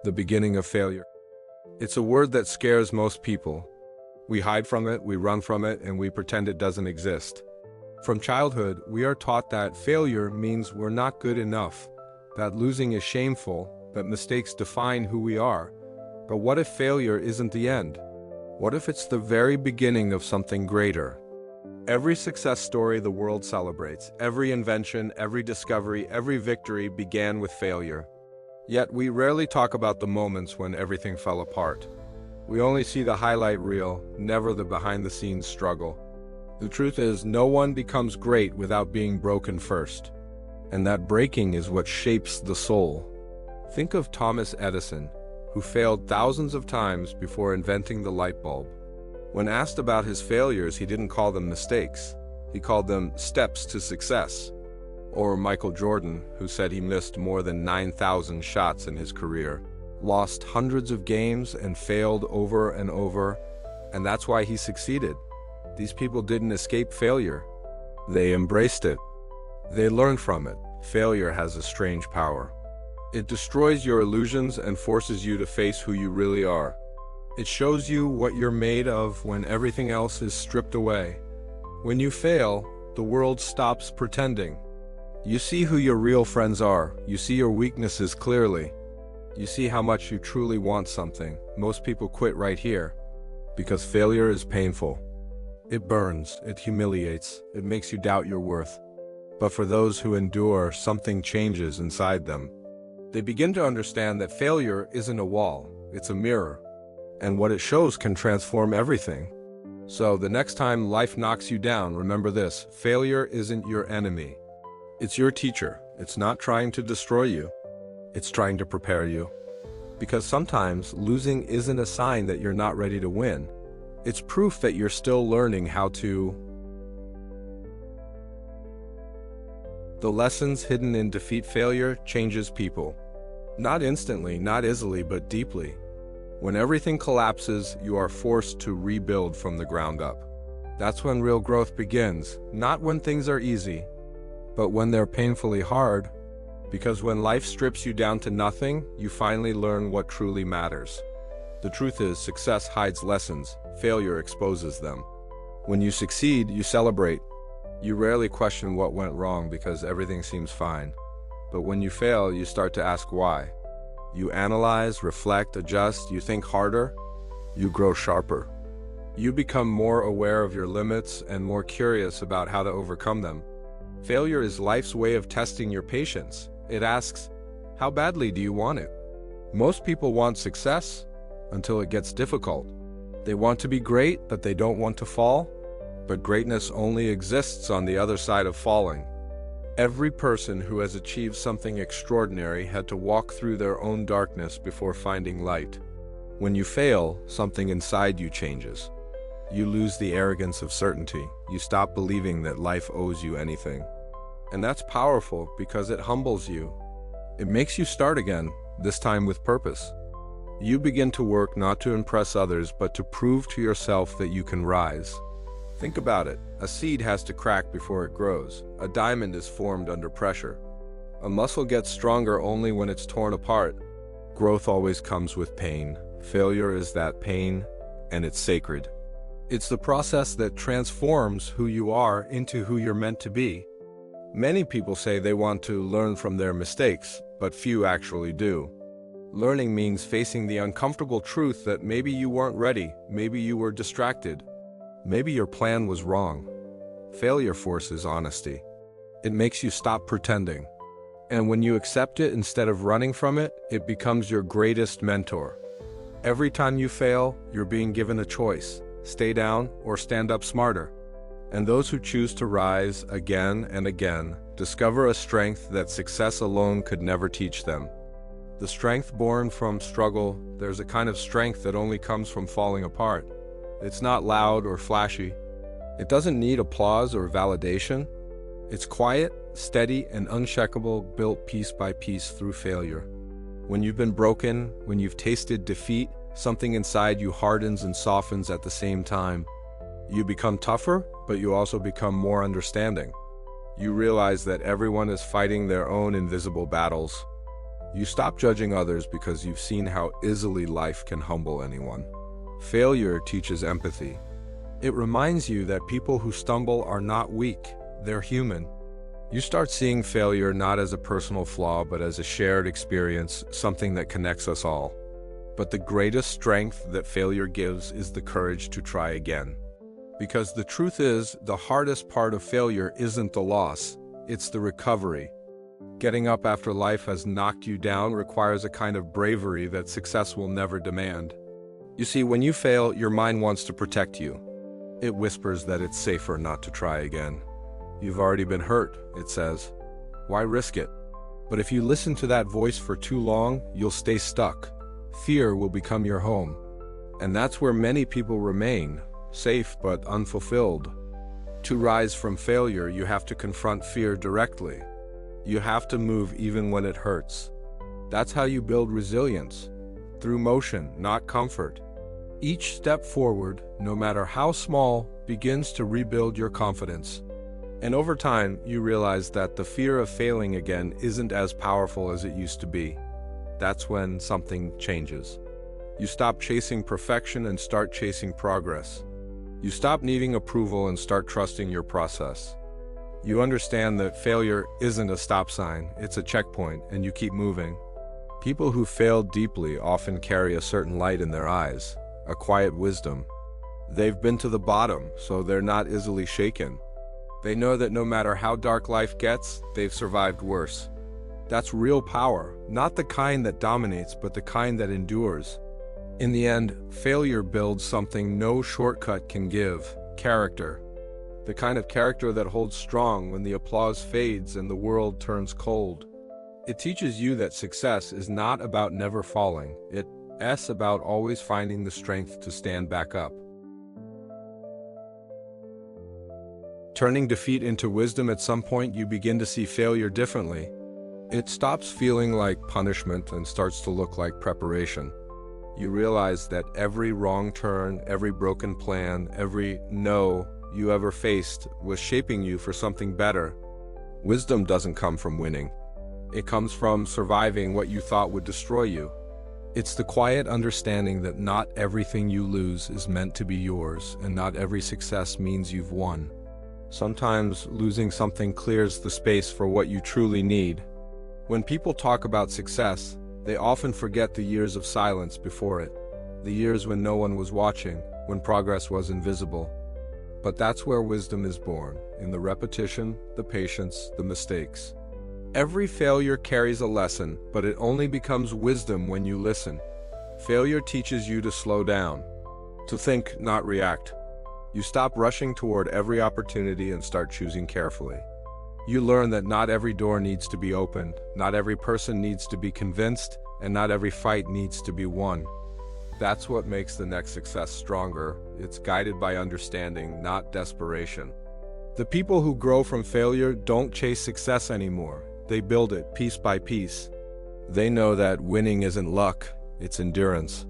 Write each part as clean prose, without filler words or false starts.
the beginning of failure. It's a word that scares most people. We hide from it, we run from it, and we pretend it doesn't exist. From childhood, we are taught that failure means we're not good enough, that losing is shameful, that mistakes define who we are. But what if failure isn't the end? What if it's the very beginning of something greater? Every success story the world celebrates, every invention, every discovery, every victory began with failure. Yet we rarely talk about the moments when everything fell apart. We only see the highlight reel, never the behind-the-scenes struggle. The truth is, no one becomes great without being broken first. And that breaking is what shapes the soul. Think of Thomas Edison, who failed thousands of times before inventing the light bulb. When asked about his failures, he didn't call them mistakes. He called them steps to success. Or Michael Jordan, who said he missed more than 9,000 shots in his career, lost hundreds of games and failed over and over, and that's why he succeeded. These people didn't escape failure. They embraced it. They learned from it. Failure has a strange power. It destroys your illusions and forces you to face who you really are. It shows you what you're made of when everything else is stripped away. When you fail, the world stops pretending. You see who your real friends are. You see your weaknesses clearly. You see how much you truly want something. Most people quit right here because failure is painful. It burns, it humiliates, it makes you doubt your worth. But for those who endure, something changes inside them. They begin to understand that failure isn't a wall, it's a mirror. And what it shows can transform everything. So the next time life knocks you down, remember this: failure isn't your enemy. It's your teacher. It's not trying to destroy you. It's trying to prepare you. Because sometimes losing isn't a sign that you're not ready to win. It's proof that you're still learning how to. The lessons hidden in defeat. Failure changes people. Not instantly, not easily, but deeply. When everything collapses, you are forced to rebuild from the ground up. That's when real growth begins, not when things are easy, but when they're painfully hard. Because when life strips you down to nothing, you finally learn what truly matters. The truth is, success hides lessons, failure exposes them. When you succeed, you celebrate. You rarely question what went wrong because everything seems fine. But when you fail, you start to ask why. You analyze, reflect, adjust, you think harder, you grow sharper. You become more aware of your limits and more curious about how to overcome them. Failure is life's way of testing your patience. It asks, how badly do you want it? Most people want success until it gets difficult. They want to be great, but they don't want to fall. But greatness only exists on the other side of falling. Every person who has achieved something extraordinary had to walk through their own darkness before finding light. When you fail, something inside you changes. You lose the arrogance of certainty. You stop believing that life owes you anything. And that's powerful because it humbles you. It makes you start again, this time with purpose. You begin to work not to impress others, but to prove to yourself that you can rise. Think about it. A seed has to crack before it grows. A diamond is formed under pressure. A muscle gets stronger only when it's torn apart. Growth always comes with pain. Failure is that pain, and it's sacred. It's the process that transforms who you are into who you're meant to be. Many people say they want to learn from their mistakes, but few actually do. Learning means facing the uncomfortable truth that maybe you weren't ready, maybe you were distracted. Maybe your plan was wrong. Failure forces honesty. It makes you stop pretending. And when you accept it instead of running from it, it becomes your greatest mentor. Every time you fail, you're being given a choice: stay down or stand up smarter. And those who choose to rise again and again discover a strength that success alone could never teach them. The strength born from struggle. There's a kind of strength that only comes from falling apart. It's not loud or flashy. It doesn't need applause or validation. It's quiet, steady, and unshakable, built piece by piece through failure. When you've been broken, when you've tasted defeat, something inside you hardens and softens at the same time. You become tougher, but you also become more understanding. You realize that everyone is fighting their own invisible battles. You stop judging others because you've seen how easily life can humble anyone. Failure teaches empathy. It reminds you that people who stumble are not weak, they're human. You start seeing failure not as a personal flaw, but as a shared experience, something that connects us all. But the greatest strength that failure gives is the courage to try again. Because the truth is, the hardest part of failure isn't the loss, it's the recovery. Getting up after life has knocked you down requires a kind of bravery that success will never demand. You see, when you fail, your mind wants to protect you. It whispers that it's safer not to try again. You've already been hurt, it says. Why risk it? But if you listen to that voice for too long, you'll stay stuck. Fear will become your home. And that's where many people remain, safe but unfulfilled. To rise from failure, you have to confront fear directly. You have to move even when it hurts. That's how you build resilience, through motion, not comfort. Each step forward, no matter how small, begins to rebuild your confidence. And over time, you realize that the fear of failing again isn't as powerful as it used to be. That's when something changes. You stop chasing perfection and start chasing progress. You stop needing approval and start trusting your process. You understand that failure isn't a stop sign, it's a checkpoint, and you keep moving. People who fail deeply often carry a certain light in their eyes, a quiet wisdom. They've been to the bottom, so they're not easily shaken. They know that no matter how dark life gets, they've survived worse. That's real power, not the kind that dominates, but the kind that endures. In the end, failure builds something no shortcut can give: character. The kind of character that holds strong when the applause fades and the world turns cold. It teaches you that success is not about never falling, it's about always finding the strength to stand back up. Turning defeat into wisdom, at some point you begin to see failure differently. It stops feeling like punishment and starts to look like preparation. You realize that every wrong turn, every broken plan, every no you ever faced was shaping you for something better. Wisdom doesn't come from winning. It comes from surviving what you thought would destroy you. It's the quiet understanding that not everything you lose is meant to be yours, and not every success means you've won. Sometimes losing something clears the space for what you truly need. When people talk about success, they often forget the years of silence before it, the years when no one was watching, when progress was invisible. But that's where wisdom is born, in the repetition, the patience, the mistakes. Every failure carries a lesson, but it only becomes wisdom when you listen. Failure teaches you to slow down, to think, not react. You stop rushing toward every opportunity and start choosing carefully. You learn that not every door needs to be opened, not every person needs to be convinced, and not every fight needs to be won. That's what makes the next success stronger. It's guided by understanding, not desperation. The people who grow from failure don't chase success anymore. They build it piece by piece. They know that winning isn't luck, it's endurance.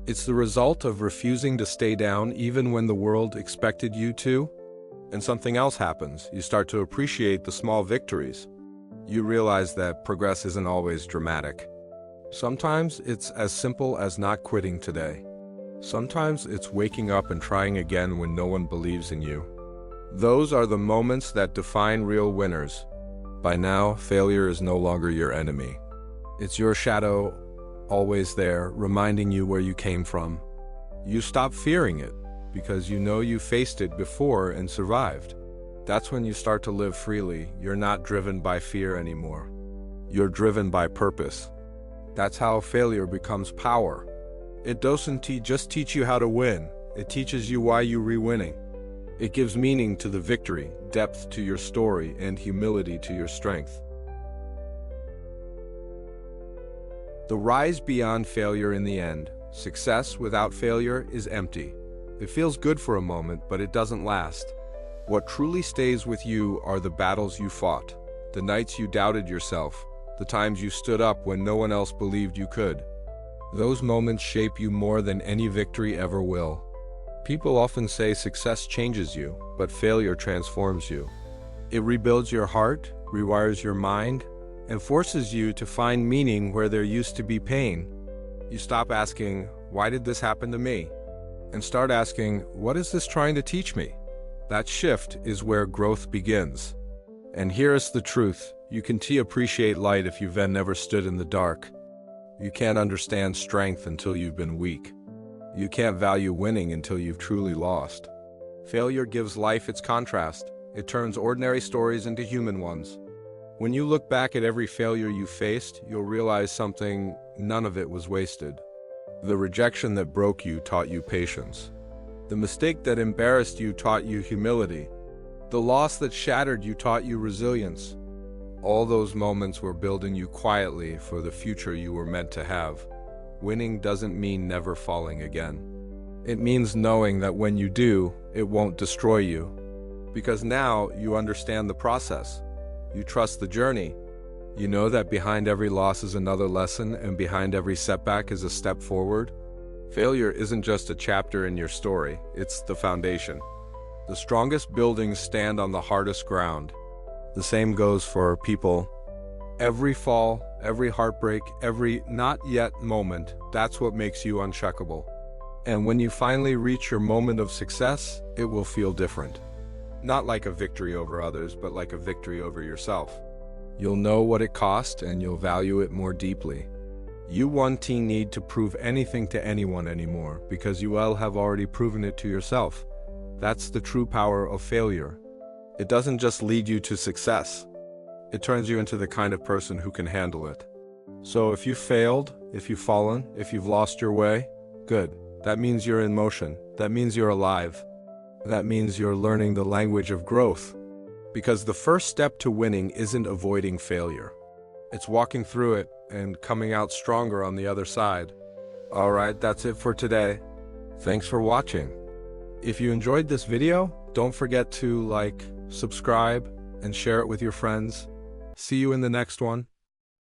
It's the result of refusing to stay down even when the world expected you to. And something else happens. You start to appreciate the small victories. You realize that progress isn't always dramatic. Sometimes it's as simple as not quitting today. Sometimes it's waking up and trying again when no one believes in you. Those are the moments that define real winners. By now, failure is no longer your enemy. It's your shadow, always there, reminding you where you came from. You stop fearing it, because you know you faced it before and survived. That's when you start to live freely. You're not driven by fear anymore. You're driven by purpose. That's how failure becomes power. It doesn't just teach you how to win. It teaches you why you're re-winning. It gives meaning to the victory, depth to your story, and humility to your strength. The rise beyond failure in the end. Success without failure is empty. It feels good for a moment, but it doesn't last. What truly stays with you are the battles you fought, the nights you doubted yourself, the times you stood up when no one else believed you could. Those moments shape you more than any victory ever will. People often say success changes you, but failure transforms you. It rebuilds your heart, rewires your mind, and forces you to find meaning where there used to be pain. You stop asking, "Why did this happen to me?" and start asking, "What is this trying to teach me?" That shift is where growth begins. And here is the truth: you can appreciate light if you've never stood in the dark. You can't understand strength until you've been weak. You can't value winning until you've truly lost. Failure gives life its contrast. It turns ordinary stories into human ones. When you look back at every failure you faced, you'll realize something: none of it was wasted. The rejection that broke you taught you patience. The mistake that embarrassed you taught you humility. The loss that shattered you taught you resilience. All those moments were building you quietly for the future you were meant to have. Winning doesn't mean never falling again. It means knowing that when you do, it won't destroy you. Because now you understand the process. You trust the journey. You know that behind every loss is another lesson, and behind every setback is a step forward. Failure isn't just a chapter in your story, it's the foundation. The strongest buildings stand on the hardest ground. The same goes for people. Every fall, every heartbreak, every not yet moment, that's what makes you uncheckable. And when you finally reach your moment of success, it will feel different. Not like a victory over others, but like a victory over yourself. You'll know what it cost, and you'll value it more deeply. You won't need to prove anything to anyone anymore, because you will have already proven it to yourself. That's the true power of failure. It doesn't just lead you to success. It turns you into the kind of person who can handle it. So if you've failed, if you've fallen, if you've lost your way, good. That means you're in motion. That means you're alive. That means you're learning the language of growth. Because the first step to winning isn't avoiding failure. It's walking through it and coming out stronger on the other side. All right, that's it for today. Thanks for watching. If you enjoyed this video, don't forget to like, subscribe, and share it with your friends. See you in the next one.